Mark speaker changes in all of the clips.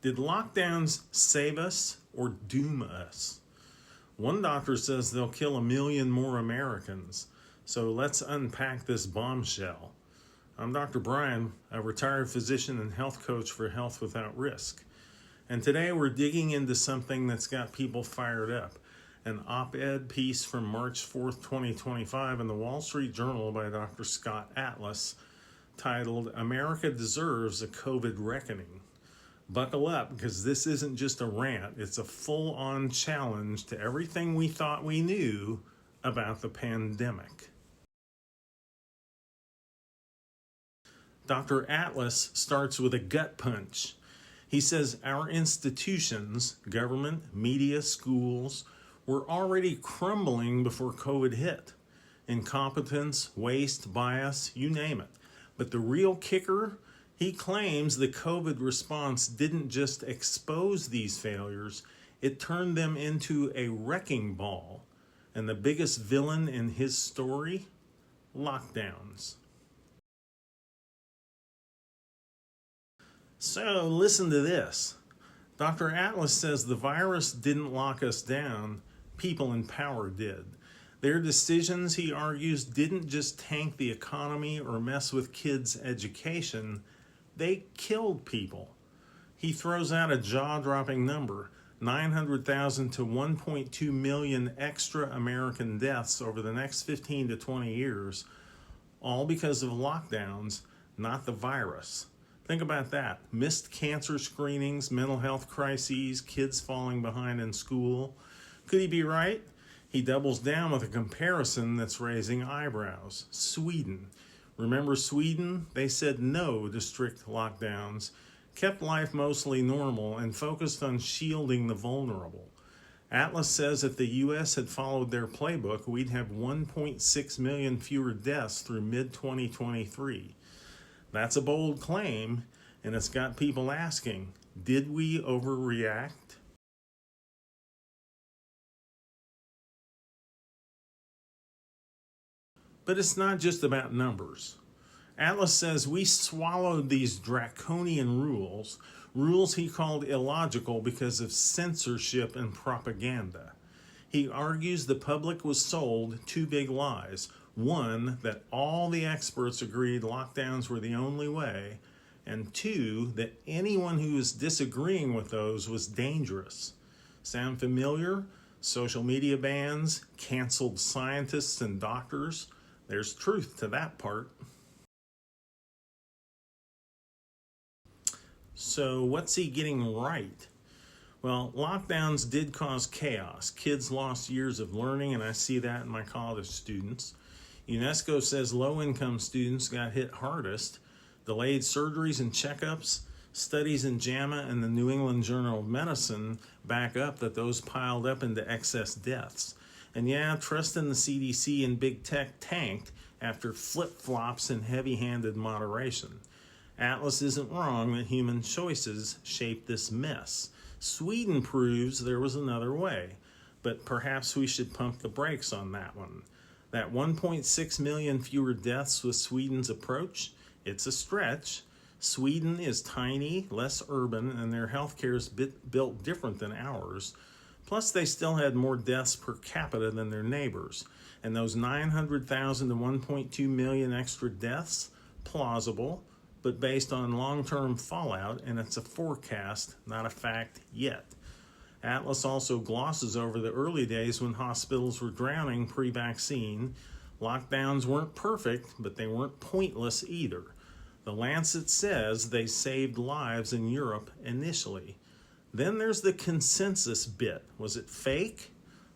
Speaker 1: Did lockdowns save us or doom us? One doctor says they'll kill 1 million more Americans. So let's unpack this bombshell. I'm Dr. Brian, a retired physician and health coach for Health Without Risk. And today we're digging into something that's got people fired up. An op-ed piece from March 4th, 2025 in the Wall Street Journal by Dr. Scott Atlas titled, "America Deserves a COVID Reckoning." Buckle up, because this isn't just a rant, it's a full-on challenge to everything we thought we knew about the pandemic. Dr. Atlas starts with a gut punch. He says our institutions, government, media, schools, were already crumbling before COVID hit. Incompetence, waste, bias, you name it. But the real kicker, he claims the COVID response didn't just expose these failures, it turned them into a wrecking ball. And the biggest villain in his story? Lockdowns. So listen to this. Dr. Atlas says the virus didn't lock us down, people in power did. Their decisions, he argues, didn't just tank the economy or mess with kids' education, they killed people. He throws out a jaw-dropping number, 900,000 to 1.2 million extra American deaths over the next 15 to 20 years, all because of lockdowns, not the virus. Think about that. Missed cancer screenings, mental health crises, kids falling behind in school. Could he be right? He doubles down with a comparison that's raising eyebrows. Sweden. Remember Sweden? They said no to strict lockdowns, kept life mostly normal, and focused on shielding the vulnerable. Atlas says if the U.S. had followed their playbook, we'd have 1.6 million fewer deaths through mid-2023. That's a bold claim, and it's got people asking, did we overreact? But it's not just about numbers. Atlas says we swallowed these draconian rules he called illogical because of censorship and propaganda. He argues the public was sold two big lies. One, that all the experts agreed lockdowns were the only way, and two, that anyone who was disagreeing with those was dangerous. Sound familiar? Social media bans, canceled scientists and doctors. There's truth to that part. So what's he getting right? Well, lockdowns did cause chaos. Kids lost years of learning, and I see that in my college students. UNESCO says low-income students got hit hardest. Delayed surgeries and checkups. Studies in JAMA and the New England Journal of Medicine back up that those piled up into excess deaths. And yeah, trust in the CDC and big tech tanked after flip-flops and heavy-handed moderation. Atlas isn't wrong that human choices shaped this mess. Sweden proves there was another way, but perhaps we should pump the brakes on that one. That 1.6 million fewer deaths with Sweden's approach, it's a stretch. Sweden is tiny, less urban, and their healthcare is built different than ours. Plus, they still had more deaths per capita than their neighbors. And those 900,000 to 1.2 million extra deaths, plausible, but based on long-term fallout, and it's a forecast, not a fact yet. Atlas also glosses over the early days when hospitals were drowning pre-vaccine. Lockdowns weren't perfect, but they weren't pointless either. The Lancet says they saved lives in Europe initially. Then there's the consensus bit. Was it fake?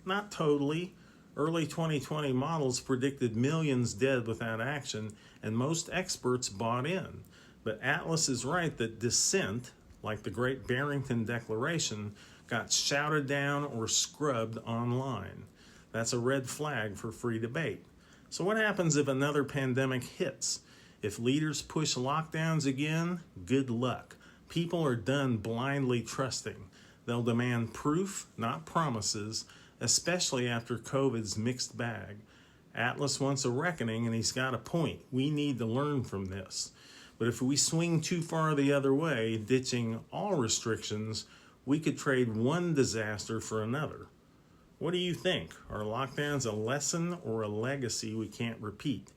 Speaker 1: Not totally. Early 2020 models predicted millions dead without action, and most experts bought in. But Atlas is right that dissent, like the Great Barrington Declaration, got shouted down or scrubbed online. That's a red flag for free debate. So what happens if another pandemic hits? If leaders push lockdowns again, good luck. People are done blindly trusting. They'll demand proof, not promises, especially after COVID's mixed bag. Atlas wants a reckoning, and he's got a point. We need to learn from this. But if we swing too far the other way, ditching all restrictions, we could trade one disaster for another. What do you think? Are lockdowns a lesson or a legacy we can't repeat?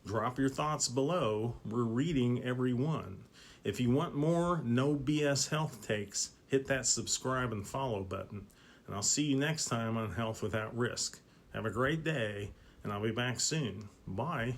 Speaker 1: Drop your thoughts below. We're reading every one. If you want more no BS health takes, hit that subscribe and follow button. And I'll see you next time on Health Without Risk. Have a great day, and I'll be back soon. Bye.